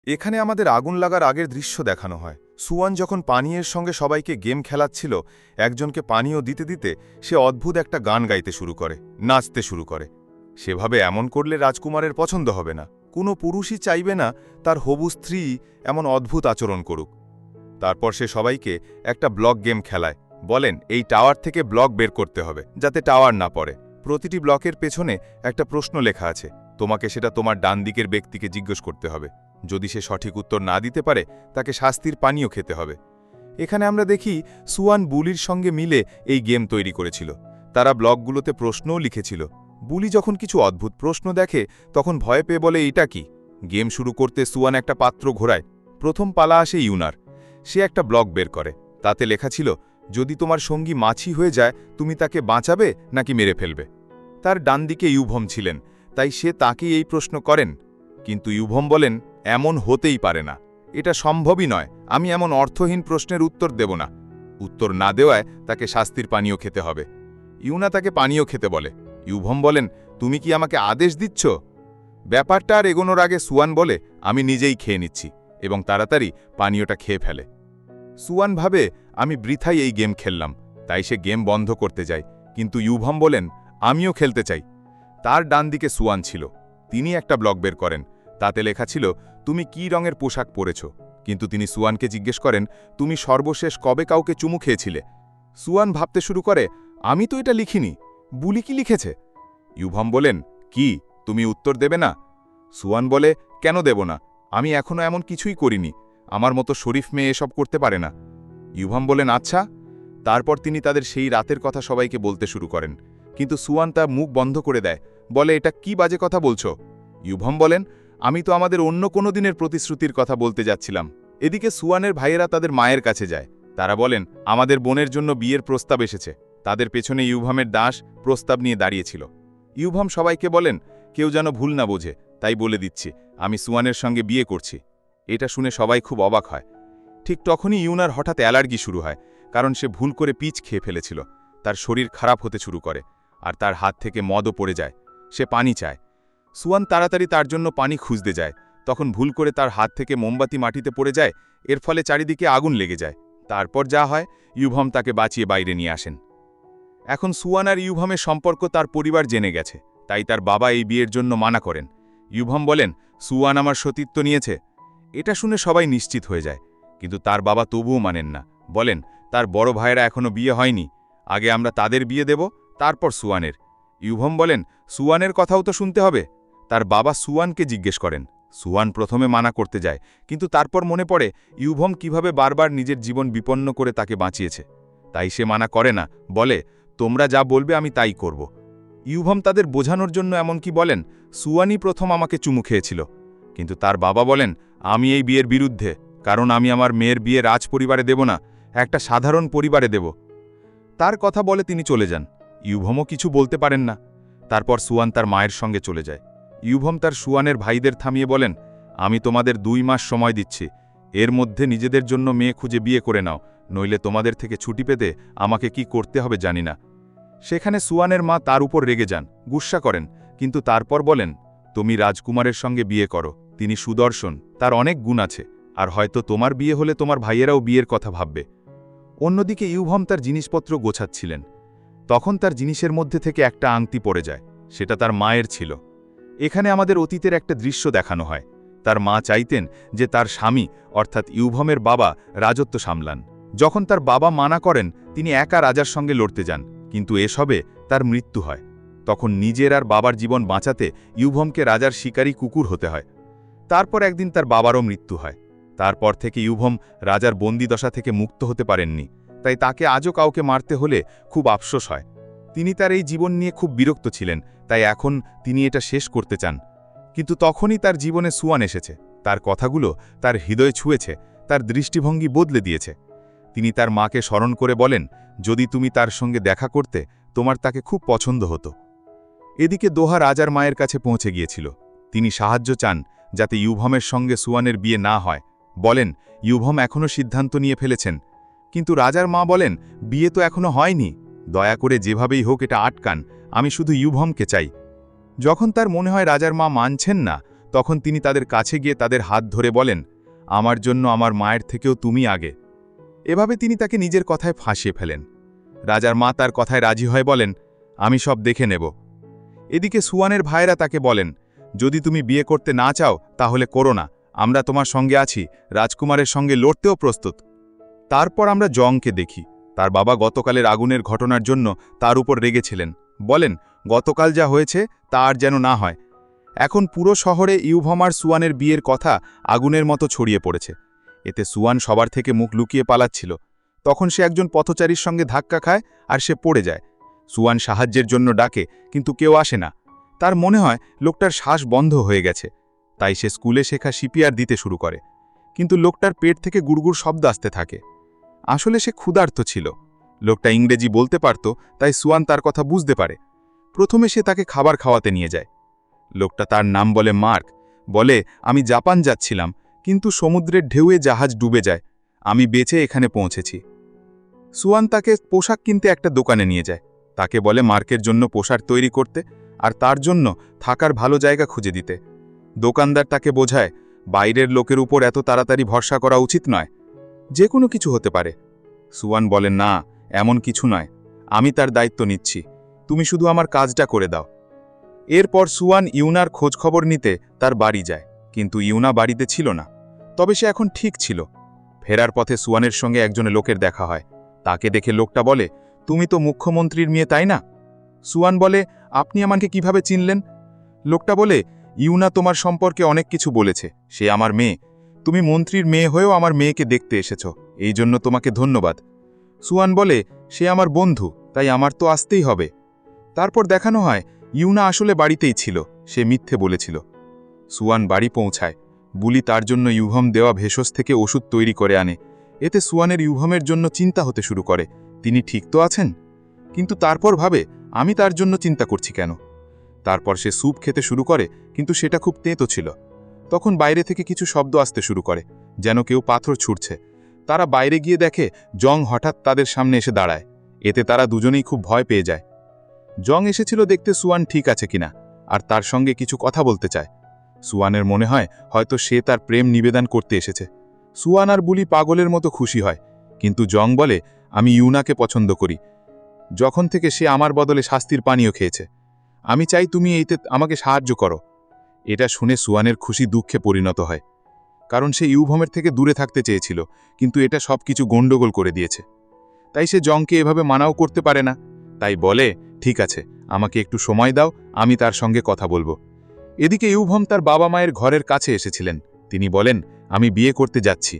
এখানে আমাদের আগুন লাগার আগের দৃশ্য দেখানো হয়। সুয়ান যখন পানীয়ের সঙ্গে সবাইকে গেম খেলাচ্ছিল, একজনকে পানীয় দিতে দিতে সে অদ্ভুত একটা গান গাইতে শুরু করে, নাচতে শুরু করে। সেভাবে এমন করলে রাজকুমারের পছন্দ হবে না। কোনো পুরুষই চাইবে না তার হবু স্ত্রী এমন অদ্ভুত আচরণ করুক। তারপর সে সবাইকে একটা ব্লক গেম খেলায়। বলেন, এই টাওয়ার থেকে ব্লক বের করতে হবে, যাতে টাওয়ার না পড়ে। প্রতিটি ব্লকের পেছনে একটা প্রশ্ন লেখা আছে। তোমাকে সেটা তোমার ডান দিকের ব্যক্তিকে জিজ্ঞেস করতে হবে। যদি সে সঠিক উত্তর না দিতে পারে, তাকে শাস্তির পানীয় খেতে হবে। এখানে আমরা দেখি সুয়ান বুলির সঙ্গে মিলে এই গেম তৈরি করেছিল। তারা ব্লকগুলোতে প্রশ্নও লিখেছিল। বুলি যখন কিছু অদ্ভুত প্রশ্ন দেখে, তখন ভয় পেয়ে বলে, এটা কি? গেম শুরু করতে সুয়ান একটা পাত্র ঘোরায়। প্রথম পালা আসে ইউনার। সে একটা ব্লক বের করে। তাতে লেখা ছিল, যদি তোমার সঙ্গী মাছি হয়ে যায়, তুমি তাকে বাঁচাবে নাকি মেরে ফেলবে। তার ডান দিকে ইউভম ছিলেন, তাই সে তাকেই এই প্রশ্ন করেন। কিন্তু ইউভম বলেন, এমন হতেই পারে না, এটা সম্ভবই নয়। আমি এমন অর্থহীন প্রশ্নের উত্তর দেব না। উত্তর না দেওয়ায় তাকে শাস্তির পানীয় খেতে হবে। ইউনা তাকে পানীয় খেতে বলে। ইউভম বলেন, তুমি কি আমাকে আদেশ দিচ্ছ? ব্যাপারটা আর এগোনোর আগে সুয়ান বলে, আমি নিজেই খেয়ে নিচ্ছি, এবং তাড়াতাড়ি পানীয়টা খেয়ে ফেলে। সুয়ান ভাবে, আমি বৃথাই এই গেম খেললাম, তাই সে গেম বন্ধ করতে যায়। কিন্তু ইউভম বলেন, আমিও খেলতে চাই। তার ডান দিকে সুয়ান ছিল। তিনি একটা ব্লক বের করেন। তাতে লেখা ছিল, তুমি কি রঙের পোশাক পরেছ। কিন্তু তিনি সুয়ানকে জিজ্ঞেস করেন, তুমি সর্বশেষ কবে কাউকে চুমু খেয়েছিলে? সুয়ান ভাবতে শুরু করে, আমি তো এটা লিখিনি। বুলি কি লিখেছে? ইউভম বলেন, কি, তুমি উত্তর দেবে না? সুয়ান বলে, কেন দেব না? আমি এখনও এমন কিছুই করিনি। আমার মতো শরীফ মেয়ে এসব করতে পারে না। ইউভম বলেন, আচ্ছা। তারপর তিনি তাদের সেই রাতের কথা সবাইকে বলতে শুরু করেন। কিন্তু সুয়ান তার মুখ বন্ধ করে দেয়, বলে, এটা কি বাজে কথা বলছো? ইউভম বলেন, আমি তো আমাদের অন্য কোনো দিনের প্রতিশ্রুতির কথা বলতে যাচ্ছিলাম। এদিকে সুয়ানের ভাইয়েরা তাদের মায়ের কাছে যায়। তারা বলেন, আমাদের বোনের জন্য বিয়ের প্রস্তাব এসেছে। তাদের পেছনে ইউভমের দাস প্রস্তাব নিয়ে দাঁড়িয়েছিল। ইউভম সবাইকে বলেন, কেউ যেন ভুল না বোঝে, তাই বলে দিচ্ছি, আমি সুয়ানের সঙ্গে বিয়ে করছি। এটা শুনে সবাই খুব অবাক হয়। ঠিক তখনই ইউনার হঠাৎ অ্যালার্জি শুরু হয়, কারণ সে ভুল করে পিচ খেয়ে ফেলেছিল। তার শরীর খারাপ হতে শুরু করে, আর তার হাত থেকে মদও পড়ে যায়। সে পানি চায়। সুয়ান তাড়াতাড়ি তার জন্য পানি খুঁজতে যায়। তখন ভুল করে তার হাত থেকে মোমবাতি মাটিতে পড়ে যায়। এর ফলে চারিদিকে আগুন লেগে যায়। তারপর যা হয়, ইউভম তাকে বাঁচিয়ে বাইরে নিয়ে আসেন। এখন সুয়ান আর ইউভমের সম্পর্ক তার পরিবার জেনে গেছে, তাই তার বাবা এই বিয়ের জন্য মানা করেন। ইউভম বলেন, সুয়ান আমার সতীত্ব নিয়েছে। এটা শুনে সবাই নিশ্চিত হয়ে যায়, কিন্তু তার বাবা তবুও মানেন না। বলেন, তার বড় ভাইয়েরা এখনও বিয়ে হয়নি, আগে আমরা তাদের বিয়ে দেব, তারপর সুয়ানের। ইউভম বলেন, সুয়ানের কথাও তো শুনতে হবে। তার বাবা সুয়ানকে জিজ্ঞেস করেন। সুয়ান প্রথমে মানা করতে যায়, কিন্তু তারপর মনে পড়ে ইউভম কিভাবে বারবার নিজের জীবন বিপন্ন করে তাকে বাঁচিয়েছে। তাই সে মানা করে না, বলে, তোমরা যা বলবে আমি তাই করব। ইউভম তাদের বোঝানোর জন্য এমনকি বলেন, সুয়ানই প্রথম আমাকে চুমু খেয়েছিল। কিন্তু তার বাবা বলেন, আমি এই বিয়ের বিরুদ্ধে, কারণ আমি আমার মেয়ের বিয়ে রাজপরিবারে দেব না, একটা সাধারণ পরিবারে দেব। তার কথা বলে তিনি চলে যান। ইউভমও কিছু বলতে পারেন না। তারপর সুয়ান তার মায়ের সঙ্গে চলে যায়। ইউভম তার সুয়ানের ভাইদের থামিয়ে বলেন, আমি তোমাদের 2 মাস সময় দিচ্ছি। এর মধ্যে নিজেদের জন্য মেয়ে খুঁজে বিয়ে করে নাও, নইলে তোমাদের থেকে ছুটি পেতে আমাকে কি করতে হবে জানি না। সেখানে সুয়ানের মা তার উপর রেগে যান, গুস্সা করেন, কিন্তু তারপর বলেন, তুমি রাজকুমারের সঙ্গে বিয়ে করো। তিনি সুদর্শন, তার অনেক গুণ আছে, আর হয়তো তোমার বিয়ে হলে তোমার ভাইয়েরাও বিয়ের কথা ভাববে। অন্যদিকে ইউভম তার জিনিসপত্র গোছাচ্ছিলেন। তখন তার জিনিসের মধ্যে থেকে একটা আংটি পড়ে যায়। সেটা তার মায়ের ছিল। এখানে আমাদের অতীতের একটা দৃশ্য দেখানো হয়। তার মা চাইতেন যে তার স্বামী অর্থাৎ ইউভমের বাবা রাজত্ব সামলান। যখন তার বাবা মানা করেন, তিনি একা রাজার সঙ্গে লড়তে যান, কিন্তু এসবে তার মৃত্যু হয়। তখন নিজের আর বাবার জীবন বাঁচাতে ইউভমকে রাজার শিকারী কুকুর হতে হয়। তারপর একদিন তার বাবারও মৃত্যু হয়। তারপর থেকে ইউভম রাজার বন্দিদশা থেকে মুক্ত হতে পারেননি, তাই তাকে আজও কাউকে মারতে হলে খুব আফসোস হয়। তিনি তার এই জীবন নিয়ে খুব বিরক্ত ছিলেন, তাই এখন তিনি এটা শেষ করতে চান। কিন্তু তখনই তার জীবনে সুয়ান এসেছে। তার কথাগুলো তার হৃদয় ছুঁয়েছে, তার দৃষ্টিভঙ্গি বদলে দিয়েছে। তিনি তার মাকে স্মরণ করে বলেন, যদি তুমি তার সঙ্গে দেখা করতে, তোমার তাকে খুব পছন্দ হতো। এদিকে দোহা রাজার মায়ের কাছে পৌঁছে গিয়েছিল। তিনি সাহায্য চান যাতে ইউভমের সঙ্গে সুয়ানের বিয়ে না হয়। বলেন, ইউভম এখনও সিদ্ধান্ত নিয়ে ফেলেছেন। কিন্তু রাজার মা বলেন, বিয়ে তো এখনও হয়নি, দয়া করে যেভাবেই হোক এটা আটকান, আমি শুধু ইউভমকে চাই। যখন তার মনে হয় রাজার মা মানছেন না, তখন তিনি তাদের কাছে গিয়ে তাদের হাত ধরে বলেন, আমার জন্য আমার মায়ের থেকেও তুমি আগে। এভাবে তিনি তাকে নিজের কথায় ফাঁসিয়ে ফেলেন। রাজার মা তার কথায় রাজি হয়ে বলেন, আমি সব দেখে নেব। এদিকে সুয়ানের ভাইয়েরা তাকে বলেন, যদি তুমি বিয়ে করতে না চাও তাহলে করো না, আমরা তোমার সঙ্গে আছি, রাজকুমারের সঙ্গে লড়তেও প্রস্তুত। তারপর আমরা জংকে দেখি। তার বাবা গতকালের আগুনের ঘটনার জন্য তার উপর রেগেছিলেন। বলেন, গতকাল যা হয়েছে তা আর যেন না হয়। এখন পুরো শহরে ইউভমার সুয়ানের বিয়ের কথা আগুনের মতো ছড়িয়ে পড়েছে। এতে সুয়ান সবার থেকে মুখ লুকিয়ে পালাচ্ছিল। তখন সে একজন পথচারীর সঙ্গে ধাক্কা খায় আর সে পড়ে যায়। সুয়ান সাহায্যের জন্য ডাকে, কিন্তু কেউ আসে না। তার মনে হয় লোকটার শ্বাস বন্ধ হয়ে গেছে। তাই সে স্কুলে শেখা সিপিআর দিতে শুরু করে। কিন্তু লোকটার পেট থেকে গুড়গুড় শব্দ আসতে থাকে। আসলে সে ক্ষুধার্ত ছিল। লোকটা ইংরেজি বলতে পারত, তাই সুয়ান তার কথা বুঝতে পারে। প্রথমে সে তাকে খাবার খাওয়াতে নিয়ে যায়। লোকটা তার নাম বলে মার্ক। বলে, আমি জাপান যাচ্ছিলাম, কিন্তু সমুদ্রের ঢেউয়ে জাহাজ ডুবে যায়। আমি বেঁচে এখানে পৌঁছেছি। সুয়ান তাকে পোশাক কিনতে একটা দোকানে নিয়ে যায়। তাকে বলে মার্কের জন্য পোশাক তৈরি করতে আর তার জন্য থাকার ভালো জায়গা খুঁজে দিতে। দোকানদার তাকে বোঝায়, বাইরের লোকের উপর এত তাড়াতাড়ি ভরসা করা উচিত নয়, যে কোনো কিছু হতে পারে। সুয়ান বলে, না, এমন কিছু নয়, আমি তার দায়িত্ব নিচ্ছি, তুমি শুধু আমার কাজটা করে দাও। এরপর সুয়ান ইউনার খোঁজখবর নিতে তার বাড়ি যায়, কিন্তু ইউনা বাড়িতে ছিল না। তবে সে এখন ঠিক ছিল। ফেরার পথে সুয়ানের সঙ্গে একজন লোকের দেখা হয়। তাকে দেখে লোকটা বলে, তুমি তো মুখ্যমন্ত্রীর মেয়ে, তাই না? সুয়ান বলে, আপনি আমাকে কিভাবে চিনলেন? লোকটা বলে, ইউনা তোমার সম্পর্কে অনেক কিছু বলেছে, সে আমার মেয়ে। তুমি মন্ত্রীর মেয়ে হয়েও আমার মেয়েকে দেখতে এসেছ, এই জন্য তোমাকে ধন্যবাদ। সুয়ান বলে, সে আমার বন্ধু, তাই আমার তো আসতেই হবে। তারপর দেখানো হয় ইউনা আসলে বাড়িতেই ছিল, সে মিথ্যে বলেছিল। সুয়ান বাড়ি পৌঁছায়। বুলি তার জন্য ইউভম দেওয়া ভেষজ থেকে ওষুধ তৈরি করে আনে। এতে সুয়ানের ইউভমের জন্য চিন্তা হতে শুরু করে, তিনি ঠিক তো আছেন? কিন্তু তারপর ভাবে, আমি তার জন্য চিন্তা করছি কেন? তারপর সে স্যুপ খেতে শুরু করে, কিন্তু সেটা খুব তেঁতো ছিল। তখন বাইরে থেকে কিছু শব্দ আসতে শুরু করে, যেন কেউ পাথর ছুঁড়ছে। তারা বাইরে গিয়ে দেখে জং হঠাৎ তাদের সামনে এসে দাঁড়ায়। এতে তারা দুজনেই খুব ভয় পেয়ে যায়। জং এসেছিল দেখতে সুয়ান ঠিক আছে কিনা, আর তার সঙ্গে কিছু কথা বলতে চায়। সুয়ানের মনে হয় হয়তো সে তার প্রেম নিবেদন করতে এসেছে। সুয়ান আর বুলি পাগলের মতো খুশি হয়, কিন্তু জং বলে, আমি ইউনাকে পছন্দ করি, যখন থেকে সে আমার বদলে শাস্তির পানীয় খেয়েছে। আমি চাই তুমি এইতে আমাকে সাহায্য করো। এটা শুনে সুয়ানের খুশি দুঃখে পরিণত হয়, কারণ সে ইউভমের থেকে দূরে থাকতে চেয়েছিল, কিন্তু এটা সব কিছু গণ্ডগোল করে দিয়েছে। তাই সে জংকে এভাবে মানাও করতে পারে না। তাই বলে, ঠিক আছে, আমাকে একটু সময় দাও, আমি তার সঙ্গে কথা বলবো। এদিকে ইউভম তার বাবা মায়ের ঘরের কাছে এসেছিলেন। তিনি বলেন, আমি বিয়ে করতে যাচ্ছি,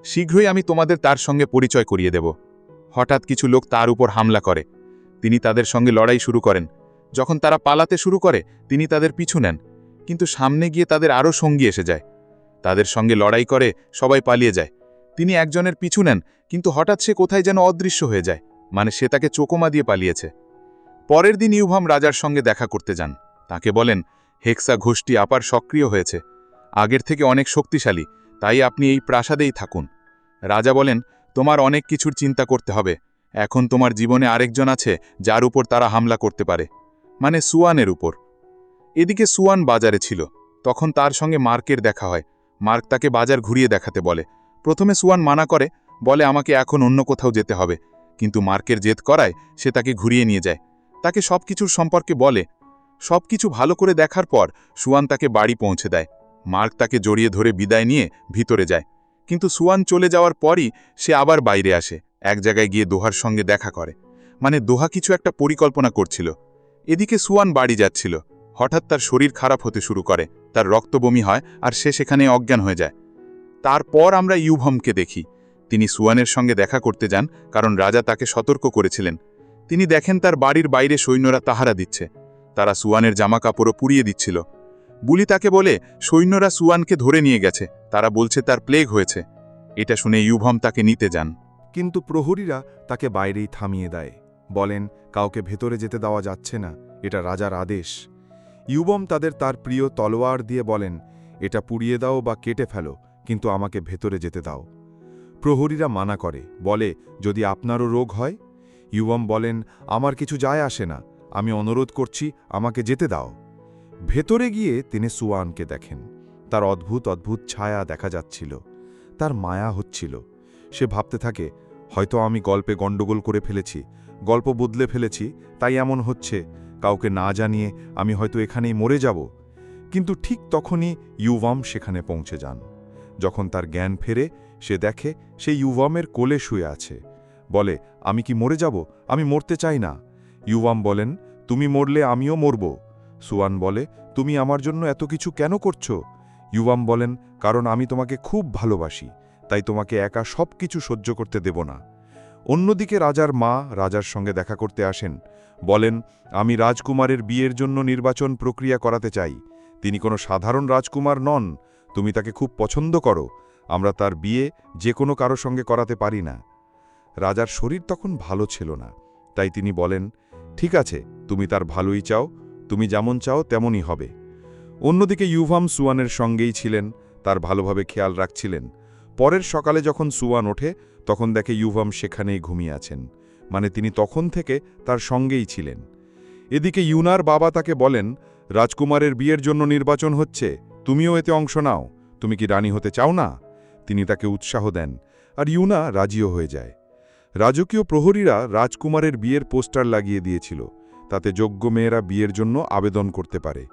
শীঘ্রই আমি তোমাদের তার সঙ্গে পরিচয় করিয়ে দেব। হঠাৎ কিছু লোক তার উপর হামলা করে। তিনি তাদের সঙ্গে লড়াই শুরু করেন। যখন তারা পালাতে শুরু করে, তিনি তাদের পিছু নেন, কিন্তু সামনে গিয়ে তাদের আরও সঙ্গী এসে যায়। তাদের সঙ্গে লড়াই করে সবাই পালিয়ে যায়। তিনি একজনের পিছু নেন, কিন্তু হঠাৎ সে কোথায় যেন অদৃশ্য হয়ে যায়, মানে সে তাকে চোকমা দিয়ে পালিয়েছে। পরের দিন ইউভম রাজার সঙ্গে দেখা করতে যান। তাকে বলেন, হেক্সা ঘোষটি আবার সক্রিয় হয়েছে, আগের থেকে অনেক শক্তিশালী, তাই আপনি এই প্রাসাদেই থাকুন। রাজা বলেন, তোমার অনেক কিছুর চিন্তা করতে হবে, এখন তোমার জীবনে আরেকজন আছে যার উপর তারা হামলা করতে পারে, মানে সুয়ানের উপর। এদিকে সুয়ান বাজারে ছিল। তখন তার সঙ্গে মার্কের দেখা হয়। মার্ক তাকে বাজার ঘুরিয়ে দেখাতে বলে। প্রথমে সুয়ান মানা করে, বলে আমাকে এখন অন্য কোথাও যেতে হবে, কিন্তু মার্কের জেদ করায় সে তাকে ঘুরিয়ে নিয়ে যায়। তাকে সব কিছুর সম্পর্কে বলে। সব কিছু ভালো করে দেখার পর সুয়ান তাকে বাড়ি পৌঁছে দেয়। মার্ক তাকে জড়িয়ে ধরে বিদায় নিয়ে ভিতরে যায়, কিন্তু সুয়ান চলে যাওয়ার পরই সে আবার বাইরে আসে। এক জায়গায় গিয়ে দোহার সঙ্গে দেখা করে, মানে দোহা কিছু একটা পরিকল্পনা করছিল। এদিকে সুয়ান বাড়ি যাচ্ছিল, হঠাৎ তার শরীর খারাপ হতে শুরু করে, তার রক্ত বমি হয় আর সে সেখানে অজ্ঞান হয়ে যায়। তারপর আমরা ইউভমকে দেখি। তিনি সুয়ানের সঙ্গে দেখা করতে যান, কারণ রাজা তাকে সতর্ক করেছিলেন। তিনি দেখেন তার বাড়ির বাইরে সৈন্যরা তাহারা দিচ্ছে, তারা সুয়ানের জামা কাপড়ও পুড়িয়ে দিচ্ছিল। বুলি তাকে বলে, সৈন্যরা সুয়ানকে ধরে নিয়ে গেছে, তারা বলছে তার প্লেগ হয়েছে। এটা শুনে ইউভম তাকে নিতে যান, কিন্তু প্রহরীরা তাকে বাইরেই থামিয়ে দেয়, বলেন কাউকে ভেতরে যেতে দেওয়া যাচ্ছে না, এটা রাজার আদেশ। ইউভম তার প্রিয় তলোয়ার দিয়ে বলেন, এটা পুড়িয়ে দাও বা কেটে ফেলো, কিন্তু আমাকে ভেতরে যেতে দাও। প্রহরীরা মানা করে, বলে যদি আপনারও রোগ হয়। ইউভম বলেন, আমার কিছু যায় আসে না, আমি অনুরোধ করছি, আমাকে যেতে দাও। ভেতরে গিয়ে তিনি সুয়ানকে দেখেন। তার অদ্ভুত অদ্ভুত ছায়া দেখা যাচ্ছিল। তার মায়া হচ্ছিল। সে ভাবতে থাকে, হয়তো আমি গল্পে গণ্ডগোল করে ফেলেছি, গল্প বদলে ফেলেছি, তাই এমন হচ্ছে। কাউকে না জানিয়ে আমি হয়তো এখানেই মরে যাব। কিন্তু ঠিক তখনই ইউভাম সেখানে পৌঁছে যান। যখন তার জ্ঞান ফেরে, সে দেখে সে ইউভামের কোলে শুয়ে আছে। বলে, আমি কি মরে যাব? আমি মরতে চাই না। ইউভাম বলেন, তুমি মরলে আমিও মরব। সুয়ান বলে, তুমি আমার জন্য এত কিছু কেন করছো? ইউভাম বলেন, কারণ আমি তোমাকে খুব ভালোবাসি, তাই তোমাকে একা সব কিছু সহ্য করতে দেব না। অন্যদিকে রাজার মা রাজার সঙ্গে দেখা করতে আসেন। বলেন, আমি রাজকুমারের বিয়ের জন্য নির্বাচন প্রক্রিয়া করাতে চাই। তিনি কোনো সাধারণ রাজকুমার নন। তুমি তাকে খুব পছন্দ করো। আমরা তার বিয়ে যে কোনো কারো সঙ্গে করাতে পারি না। রাজার শরীর তখন ভালো ছিল না, তাই তিনি বলেন, ঠিক আছে, তুমি তার ভালোই চাও, তুমি যেমন চাও তেমনই হবে। অন্যদিকে ইউভাম সুয়ানের সঙ্গেই ছিলেন, তার ভালোভাবে খেয়াল রাখছিলেন। পরের সকালে যখন সুয়ান ওঠে, তখন দেখে ইউভাম সেখানেই ঘুমিয়ে আছেন, মানে তিনি তখন থেকে তার সঙ্গেই ছিলেন। এদিকে ইউনার বাবা তাকে বলেন, রাজকুমারের বিয়ের জন্য নির্বাচন হচ্ছে, তুমিও এতে অংশ নাও। তুমি কি রানী হতে চাও না? তিনি তাকে উৎসাহ দেন, আর ইউনা রাজিও হয়ে যায়। রাজকীয় প্রহরীরা রাজকুমারের বিয়ের পোস্টার লাগিয়ে দিয়েছিল, তাতে যোগ্য মেয়েরা বিয়ের জন্য আবেদন করতে পারে।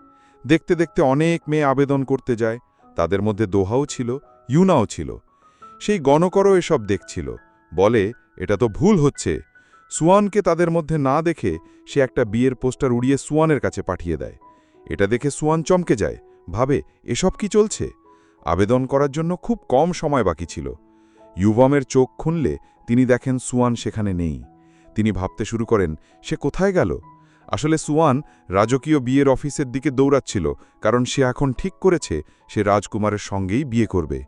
দেখতে দেখতে অনেক মেয়ে আবেদন করতে যায়, তাদের মধ্যে দোহাও ছিল, ইউনাও ছিল। সেই গণকরও এসব দেখছিল, বলে, এটা তো ভুল হচ্ছে। সুয়ানকে তাদের মধ্যে না দেখে সে একটা বিয়ের পোস্টার উড়িয়ে সুয়ানের কাছে পাঠিয়ে দেয়। এটা দেখে সুয়ান চমকে যায়, ভাবে, এসব কি চলছে? আবেদন করার জন্য খুব কম সময় বাকি ছিল। ইউভামের চোখ খুললে তিনি দেখেন সুয়ান সেখানে নেই। তিনি ভাবতে শুরু করেন, সে কোথায় গেল? আসলে সুয়ান রাজকীয় বিয়ের অফিসের দিকে দৌড়াচ্ছিল, কারণ সে এখন ঠিক করেছে সে রাজকুমারের সঙ্গেই বিয়ে করবে।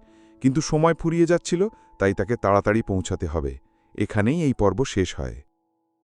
কিন্তু সময় ফুরিয়ে যাচ্ছিল, তাই তাকে তাড়াতাড়ি পৌঁছাতে হবে। এখানেই এই পর্ব শেষ হয়।